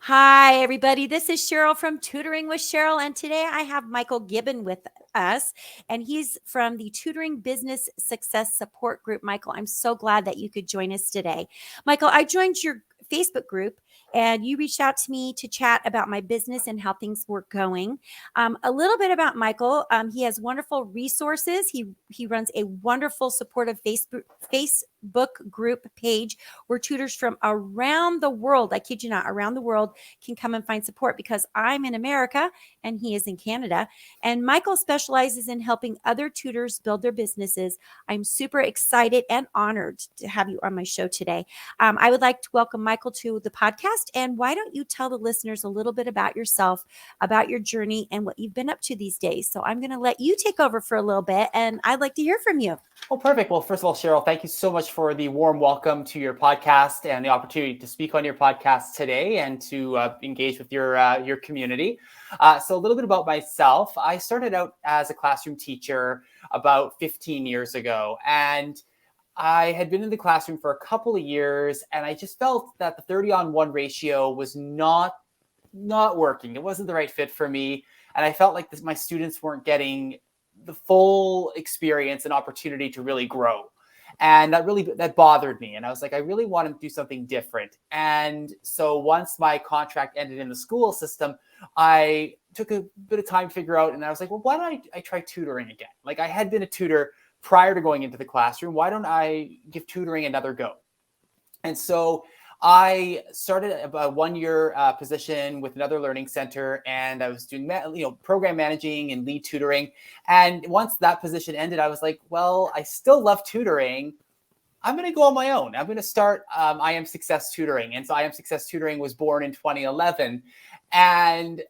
Hi, everybody. This is Sheryl from Tutoring with Sheryl, and today I have Michael Gibben with us, and he's from the Tutoring Business Success Support Group. Michael, I'm so glad that you could join us today. Michael, I joined your Facebook group, and you reached out to me to chat about my business and how things were going. A little bit about Michael. He has wonderful resources. He runs a wonderful supportive Facebook group page where tutors from around the world, I kid you not, around the world can come and find support because I'm in America and he is in Canada. And Michael specializes in helping other tutors build their businesses. I'm super excited and honored to have you on my show today. I would like to welcome Michael to the podcast. And why don't you tell the listeners a little bit about yourself, about your journey, and what you've been up to these days? So I'm going to let you take over for a little bit, and I'd like to hear from you. Well, perfect. Well, first of all, Sheryl, thank you so much for the warm welcome to your podcast and the opportunity to speak on your podcast today and to engage with your community. So a little bit about myself. I started out as a classroom teacher about 15 years ago, and I had been in the classroom for a couple of years, and I just felt that the 30-on-1 ratio was not working. It wasn't the right fit for me, and I felt like my students weren't getting the full experience and opportunity to really grow. And that bothered me. And I was like, I really want to do something different. And so once my contract ended in the school system, I took a bit of time to figure out, and I was like, well, why don't I try tutoring again? Like, I had been a tutor prior to going into the classroom. Why don't I give tutoring another go? And so I started a 1-year position with another learning center, and I was doing program managing and lead tutoring. And once that position ended, I was like, well, I still love tutoring. I'm going to go on my own. I'm going to start I Am Success Tutoring. And so I Am Success Tutoring was born in 2011. And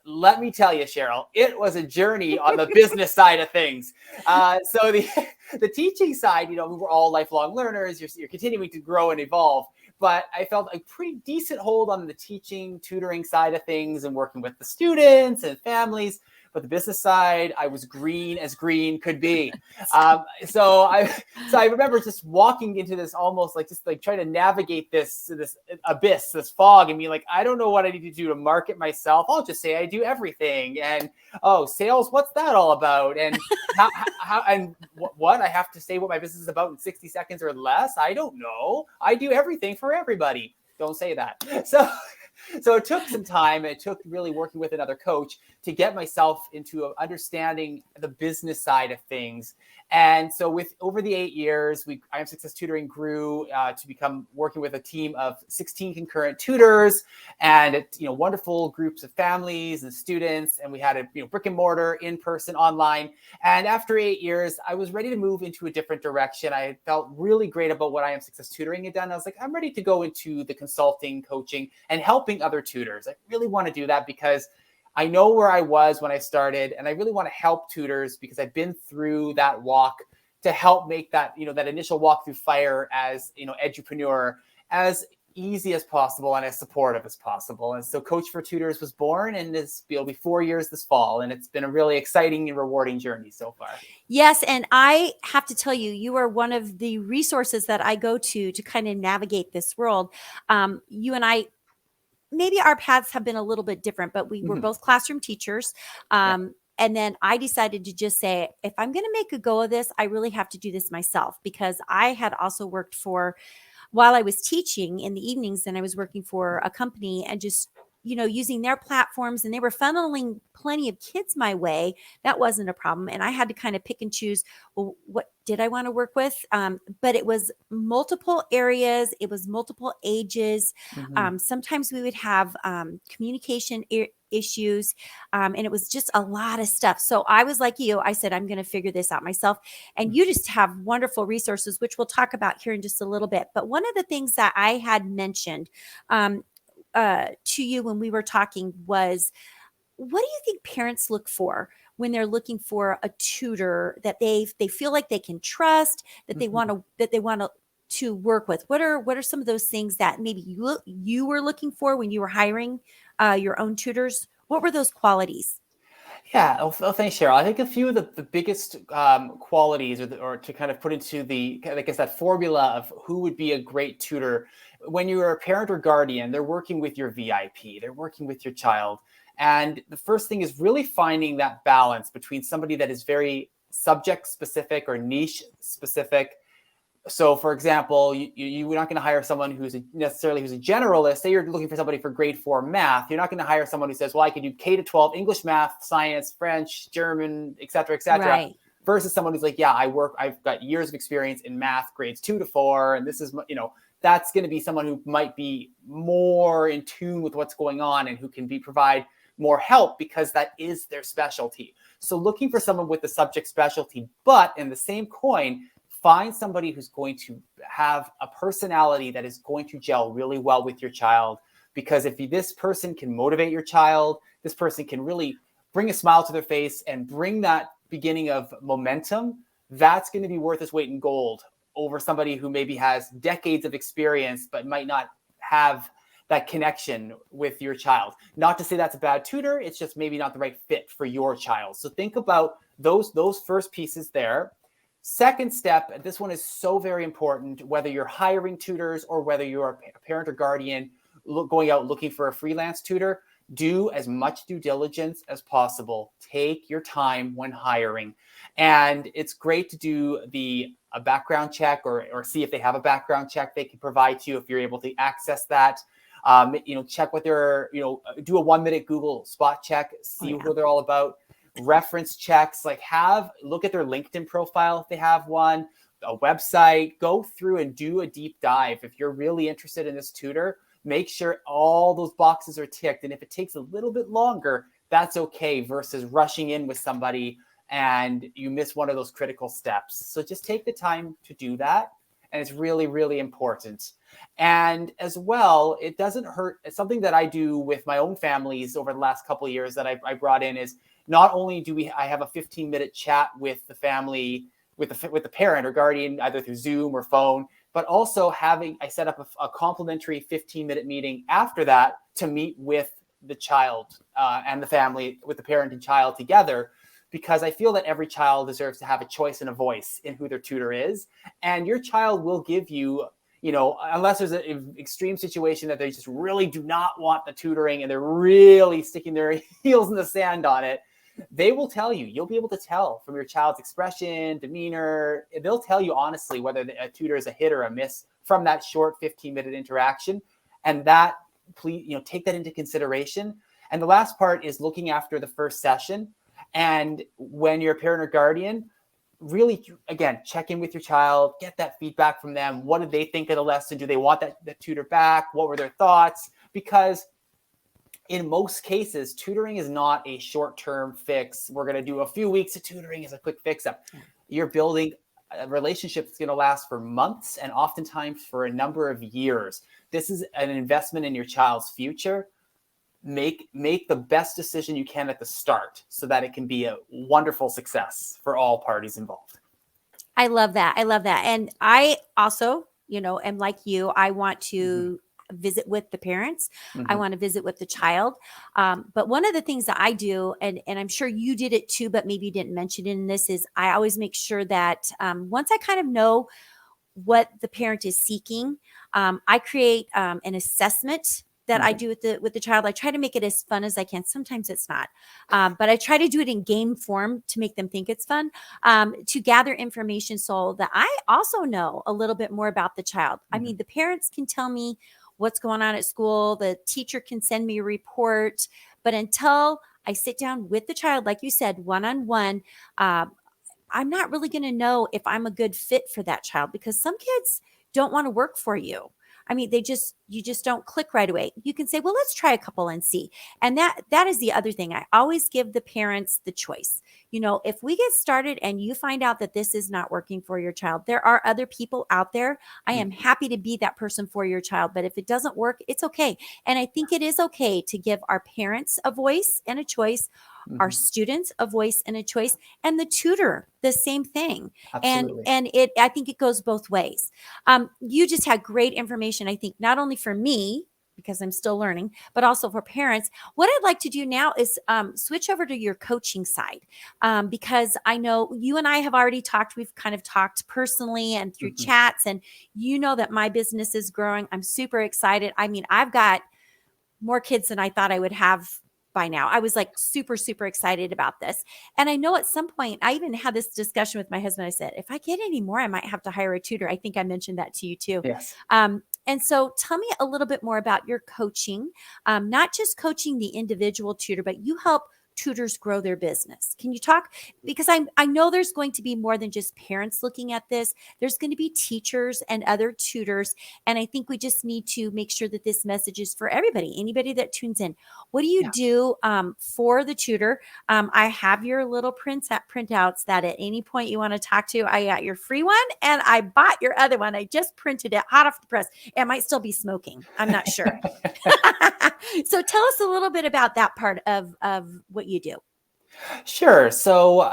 let me tell you, Sheryl, it was a journey on the business side of things. So the teaching side, we're all lifelong learners. You're continuing to grow and evolve. But I felt a pretty decent hold on the teaching, tutoring side of things and working with the students and families. But the business side, I was green as green could be. So I remember just walking into this almost like trying to navigate this abyss, this fog, and being like, I don't know what I need to do to market myself. I'll just say I do everything. And sales, what's that all about? And how and what I have to say what my business is about in 60 seconds or less? I don't know. I do everything for everybody. Don't say that. So it took some time. It took really working with another coach to get myself into understanding the business side of things. And so over the 8 years, I Am Success Tutoring grew to become working with a team of 16 concurrent tutors and wonderful groups of families and students. And we had a brick and mortar, in person, online. And after 8 years, I was ready to move into a different direction. I felt really great about what I Am Success Tutoring had done. I was like, I'm ready to go into the consulting, coaching, and helping other tutors. I really want to do that because I know where I was when I started, and I really want to help tutors because I've been through that walk to help make that, that initial walk through fire as, edupreneur as easy as possible and as supportive as possible. And so Coach for Tutors was born, and it'll be 4 years this fall. And it's been a really exciting and rewarding journey so far. Yes. And I have to tell you, you are one of the resources that I go to kind of navigate this world. You and I, maybe our paths have been a little bit different, but we were both classroom teachers. And then I decided to just say, if I'm going to make a go of this, I really have to do this myself, because I had also worked while I was teaching in the evenings, and I was working for a company and just, using their platforms, and they were funneling plenty of kids my way. That wasn't a problem. And I had to kind of pick and choose, well, what did I want to work with? But it was multiple areas. It was multiple ages. Sometimes we would have communication issues. And it was just a lot of stuff. So I was like you, I said, I'm going to figure this out myself. And you just have wonderful resources, which we'll talk about here in just a little bit. But one of the things that I had mentioned to you when we were talking was, what do you think parents look for when they're looking for a tutor that they feel like they can trust, that they want to work with? What are some of those things that maybe you were looking for when you were hiring your own tutors? What were those qualities? Yeah, thanks, Sheryl. I think a few of the biggest qualities, or to kind of put into the, I guess, that formula of who would be a great tutor. When you're a parent or guardian, they're working with your VIP, they're working with your child. And the first thing is really finding that balance between somebody that is very subject specific or niche specific. So, for example, you're not going to hire someone who's necessarily who's a generalist. Say you're looking for somebody for grade 4 math. You're not going to hire someone who says, well, I can do K to 12 English, math, science, French, German, et cetera, Right. versus someone who's like, yeah, I've got years of experience in math, grades 2 to 4. And this is, that's going to be someone who might be more in tune with what's going on and who can provide more help because that is their specialty. So looking for someone with the subject specialty, but in the same coin, find somebody who's going to have a personality that is going to gel really well with your child. Because if this person can motivate your child, this person can really bring a smile to their face and bring that beginning of momentum, that's going to be worth its weight in gold over somebody who maybe has decades of experience, but might not have that connection with your child. Not to say that's a bad tutor, it's just maybe not the right fit for your child. So think about those first pieces there. Second step, this one is so very important, whether you're hiring tutors or whether you're a parent or guardian going out looking for a freelance tutor, do as much due diligence as possible. Take your time when hiring. And it's great to do a background check or see if they have a background check they can provide to you if you're able to access that. Check what they're, do a 1-minute Google spot check, see who they're all about. Reference checks, look at their LinkedIn profile if they have one, a website, go through and do a deep dive. If you're really interested in this tutor, make sure all those boxes are ticked. And if it takes a little bit longer, that's okay versus rushing in with somebody and you miss one of those critical steps. So just take the time to do that. And it's really, really important. And as well, it doesn't hurt. It's something that I do with my own families over the last couple of years that I brought in is not only I have a 15-minute chat with the family, with the parent or guardian, either through Zoom or phone, but also I set up a complimentary 15-minute meeting after that to meet with the child and the family, with the parent and child together, because I feel that every child deserves to have a choice and a voice in who their tutor is. And your child will give you, unless there's an extreme situation that they just really do not want the tutoring and they're really sticking their heels in the sand on it, they will tell you. You'll be able to tell from your child's expression, demeanor. They'll tell you honestly whether a tutor is a hit or a miss from that short 15-minute interaction. And that, please, take that into consideration. And the last part is looking after the first session. And when you're a parent or guardian, really, again, check in with your child, get that feedback from them. What did they think of the lesson? Do they want that tutor back? What were their thoughts? Because in most cases, tutoring is not a short-term fix. We're going to do a few weeks of tutoring as a quick fix-up. You're building a relationship that's going to last for months and oftentimes for a number of years. This is an investment in your child's future. Make the best decision you can at the start so that it can be a wonderful success for all parties involved. I love that. And I also, am like you. I want to visit with the parents. I want to visit with the child. But one of the things that I do, and I'm sure you did it too, but maybe you didn't mention it in this, is I always make sure that once I kind of know what the parent is seeking, I create an assessment that I do with the child. I try to make it as fun as I can. Sometimes it's not, but I try to do it in game form to make them think it's fun, to gather information so that I also know a little bit more about the child. I mean, the parents can tell me what's going on at school. The teacher can send me a report, but until I sit down with the child, like you said, one-on-one, I'm not really going to know if I'm a good fit for that child, because some kids don't want to work for you. I mean, you just don't click right away. You can say, well, let's try a couple and see. And that is the other thing. I always give the parents the choice. If we get started and you find out that this is not working for your child, there are other people out there. I am happy to be that person for your child. But if it doesn't work, it's okay. And I think it is okay to give our parents a voice and a choice, our students a voice and a choice, and the tutor the same thing. Absolutely. And I think it goes both ways. You just had great information, I think, not only for me, because I'm still learning, but also for parents. What I'd like to do now is switch over to your coaching side, because I know you and I have already talked. We've kind of talked personally and through chats, and you know that my business is growing. I'm super excited. I mean, I've got more kids than I thought I would have by now. I was like super, super excited about this. And I know at some point, I even had this discussion with my husband. I said, if I get any more, I might have to hire a tutor. I think I mentioned that to you too. Yes. And so tell me a little bit more about your coaching, not just coaching the individual tutor, but you help tutors grow their business. Can you talk? Because I know there's going to be more than just parents looking at this. There's going to be teachers and other tutors. And I think we just need to make sure that this message is for everybody, anybody that tunes in. What do you do for the tutor? I have your little printouts that at any point you want to talk to. I got your free one and I bought your other one. I just printed it hot off the press. It might still be smoking. I'm not sure. So tell us a little bit about that part of what you do. Sure. So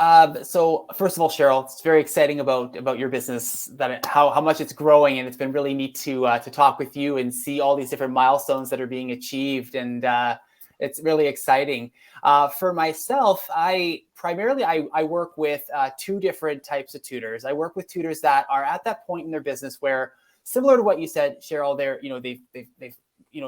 first of all, Sheryl, it's very exciting about your business, that how much it's growing, and it's been really neat to talk with you and see all these different milestones that are being achieved, and it's really exciting. For myself, I work with two different types of tutors. I work with tutors that are at that point in their business where, similar to what you said, Sheryl, they've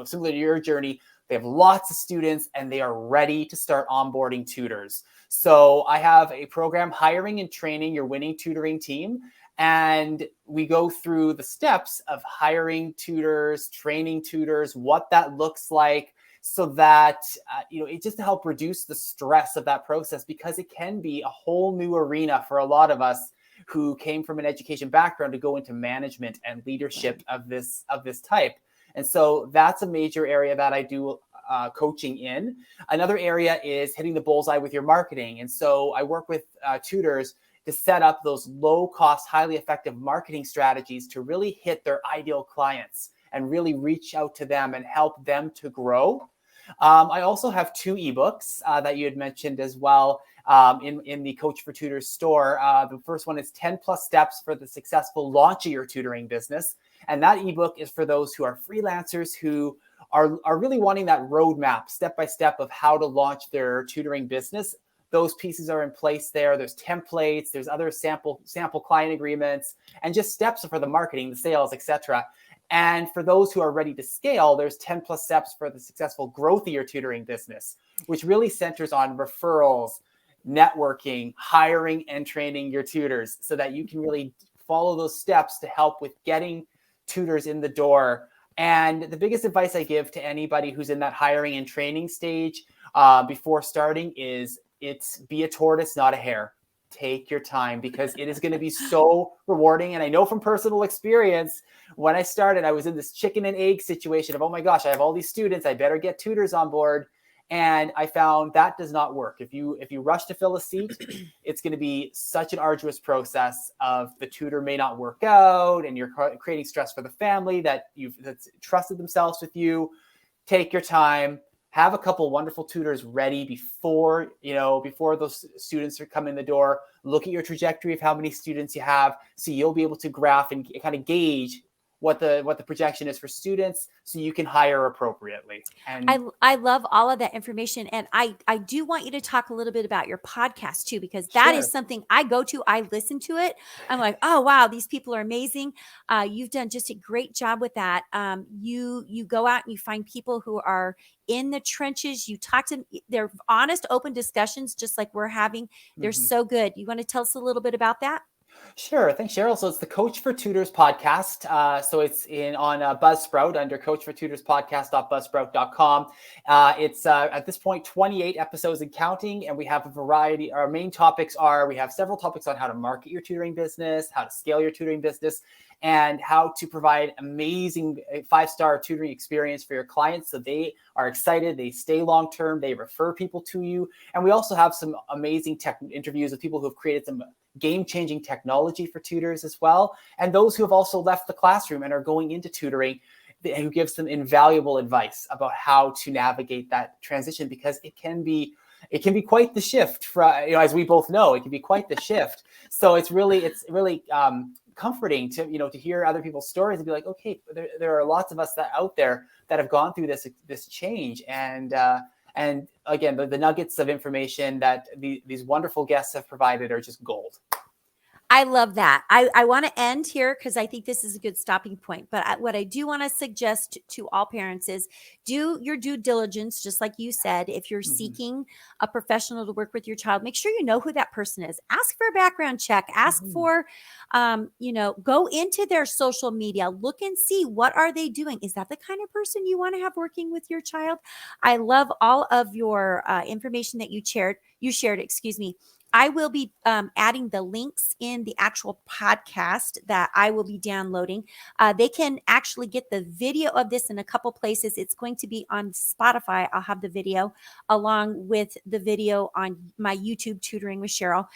similar to your journey, they have lots of students and they are ready to start onboarding tutors. So I have a program, Hiring and Training Your Winning Tutoring Team. And we go through the steps of hiring tutors, training tutors, what that looks like, so that, it's just to help reduce the stress of that process, because it can be a whole new arena for a lot of us who came from an education background to go into management and leadership of this type. And so that's a major area that I do coaching in. Another area is hitting the bullseye with your marketing. And so I work with tutors to set up those low cost, highly effective marketing strategies to really hit their ideal clients and really reach out to them and help them to grow. I also have two ebooks that you had mentioned as well in the Coach for Tutors store. The first one is 10 plus steps for the successful launch of your tutoring business. And that ebook is for those who are freelancers who are really wanting that roadmap, step-by-step, of how to launch their tutoring business. Those pieces are in place there. There's templates, there's other sample client agreements, and just steps for the marketing, the sales, etc. And for those who are ready to scale, there's 10 plus steps for the successful growth of your tutoring business, which really centers on referrals, networking, hiring, and training your tutors, so that you can really follow those steps to help with getting tutors in the door. And the biggest advice I give to anybody who's in that hiring and training stage before starting is, it's be a tortoise, not a hare. Take your time, because it is going to be so rewarding. And I know from personal experience, when I started, I was in this chicken and egg situation of, oh my gosh, I have all these students, I better get tutors on board. And I found that does not work. If you rush to fill a seat, it's going to be such an arduous process of the tutor may not work out, and you're creating stress for the family that's trusted themselves with you. Take your time. Have a couple wonderful tutors ready before those students are coming in the door. Look at your trajectory of how many students you have, so you'll be able to graph and kind of gauge what the projection is for students, so you can hire appropriately. And I love all of that information. And I do want you to talk a little bit about your podcast too, because that is something I go to. I listen to it. I'm like, oh, wow, these people are amazing. You've done just a great job with that. You go out and you find people who are in the trenches. You talk to them. They're honest, open discussions, just like we're having. They're so good. You want to tell us a little bit about that? Sure. Thanks, Sheryl. So it's the Coach for Tutors podcast. So it's on Buzzsprout under coachfortutorspodcast.buzzsprout.com. It's at this point 28 episodes and counting, and we have a variety. Our main topics we have several topics on how to market your tutoring business, how to scale your tutoring business, and how to provide amazing 5-star tutoring experience for your clients, so they are excited, they stay long-term, they refer people to you. And we also have some amazing interviews with people who have created some game-changing technology for tutors as well, and those who have also left the classroom and are going into tutoring, who gives them invaluable advice about how to navigate that transition, because it can be quite the shift. As we both know, it can be quite the shift. So it's really comforting to, to hear other people's stories and be like, okay, there are lots of us out there that have gone through this change. And again, the nuggets of information that these wonderful guests have provided are just gold. I love that. I want to end here because I think this is a good stopping point. But what I do want to suggest to all parents is do your due diligence, just like you said. If you're seeking a professional to work with your child, make sure you know who that person is. Ask for a background check. Ask for, go into their social media. Look and see, what are they doing? Is that the kind of person you want to have working with your child? I love all of your information that you shared. I will be adding the links in the actual podcast that I will be downloading. They can actually get the video of this in a couple places. It's going to be on Spotify. I'll have the video along with the video on my YouTube, Tutoring with Sheryl.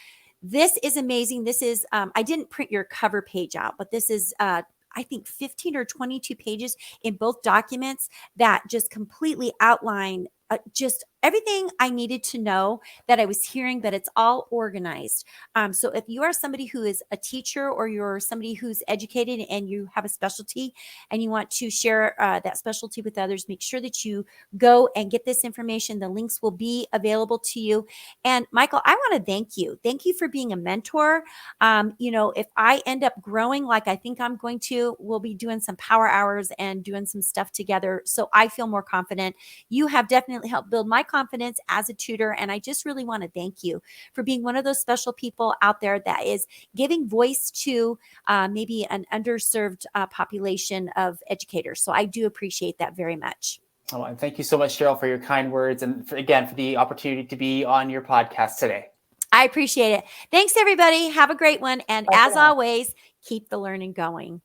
This is amazing. This is, I didn't print your cover page out, but this is, I think 15 or 22 pages in both documents that just completely outline just everything I needed to know that I was hearing, but it's all organized. So if you are somebody who is a teacher or you're somebody who's educated and you have a specialty and you want to share that specialty with others, make sure that you go and get this information. The links will be available to you. And Michael, I want to thank you. Thank you for being a mentor. If I end up growing like I think I'm going to, we'll be doing some power hours and doing some stuff together. So I feel more confident. You have definitely helped build my confidence as a tutor. And I just really want to thank you for being one of those special people out there that is giving voice to maybe an underserved population of educators. So I do appreciate that very much. Oh, and thank you so much, Sheryl, for your kind words. And for the opportunity to be on your podcast today. I appreciate it. Thanks, everybody. Have a great one. And as always, keep the learning going.